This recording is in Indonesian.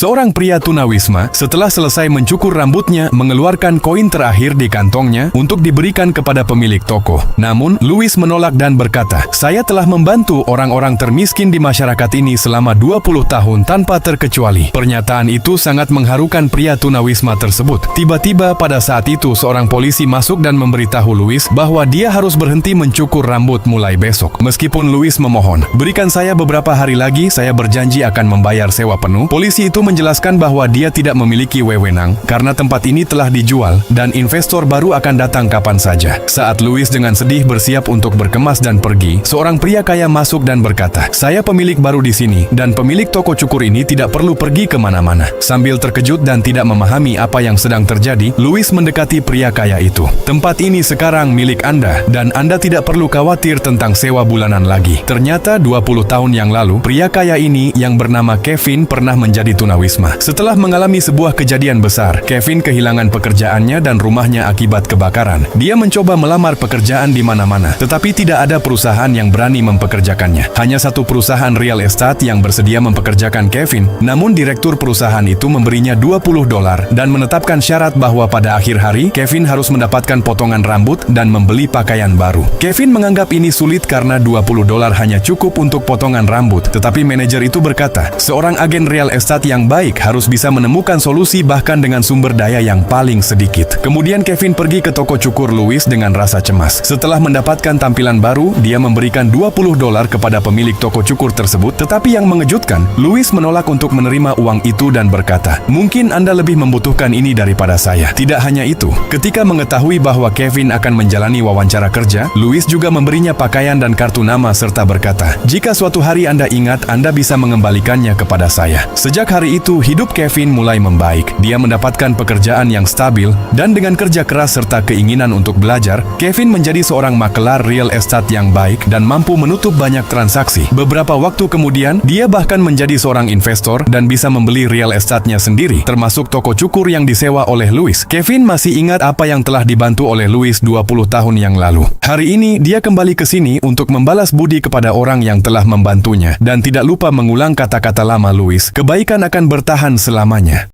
Seorang pria tunawisma setelah selesai mencukur rambutnya mengeluarkan koin terakhir di kantongnya untuk diberikan kepada pemilik toko. Namun, Louis menolak dan berkata, "Saya telah membantu orang-orang termiskin di masyarakat ini selama 20 tahun tanpa terkecuali." Pernyataan itu sangat mengharukan pria tunawisma tersebut. Tiba-tiba pada saat itu seorang polisi masuk dan memberitahu Louis bahwa dia harus berhenti mencukur rambut mulai besok. Meskipun Louis memohon, "Berikan saya beberapa hari lagi, saya berjanji akan membayar sewa penuh." Polisi itu menjelaskan bahwa dia tidak memiliki wewenang karena tempat ini telah dijual dan investor baru akan datang kapan saja. Saat Louis dengan sedih bersiap untuk berkemas dan pergi, seorang pria kaya masuk dan berkata, "Saya pemilik baru di sini dan pemilik toko cukur ini tidak perlu pergi kemana-mana." Sambil terkejut dan tidak memahami apa yang sedang terjadi, Louis mendekati pria kaya itu. "Tempat ini sekarang milik Anda dan Anda tidak perlu khawatir tentang sewa bulanan lagi." Ternyata 20 tahun yang lalu, pria kaya ini yang bernama Kevin pernah menjadi tunawisma. Setelah mengalami sebuah kejadian besar, Kevin kehilangan pekerjaannya dan rumahnya akibat kebakaran. Dia mencoba melamar pekerjaan di mana-mana, tetapi tidak ada perusahaan yang berani mempekerjakannya. Hanya satu perusahaan real estate yang bersedia mempekerjakan Kevin, namun direktur perusahaan itu memberinya $20 dan menetapkan syarat bahwa pada akhir hari, Kevin harus mendapatkan potongan rambut dan membeli pakaian baru. Kevin menganggap ini sulit karena $20 hanya cukup untuk potongan rambut, tetapi manajer itu berkata, seorang agen real estate yang baik harus bisa menemukan solusi bahkan dengan sumber daya yang paling sedikit. Kemudian Kevin pergi ke toko cukur Louis dengan rasa cemas. Setelah mendapatkan tampilan baru, dia memberikan $20 kepada pemilik toko cukur tersebut, tetapi yang mengejutkan, Louis menolak untuk menerima uang itu dan berkata, "Mungkin Anda lebih membutuhkan ini daripada saya." Tidak hanya itu, ketika mengetahui bahwa Kevin akan menjalani wawancara kerja, Louis juga memberinya pakaian dan kartu nama serta berkata, "Jika suatu hari Anda ingat, Anda bisa mengembalikannya kepada saya." Sejak hari itu, hidup Kevin mulai membaik. Dia mendapatkan pekerjaan yang stabil, dan dengan kerja keras serta keinginan untuk belajar, Kevin menjadi seorang makelar real estate yang baik dan mampu menutup banyak transaksi. Beberapa waktu kemudian, dia bahkan menjadi seorang investor dan bisa membeli real estate-nya sendiri, termasuk toko cukur yang disewa oleh Louis. Kevin masih ingat apa yang telah dibantu oleh Louis 20 tahun yang lalu. Hari ini, dia kembali ke sini untuk membalas budi kepada orang yang telah membantunya dan tidak lupa mengulang kata-kata lama Louis, "Kebaikan akan bertahan selamanya."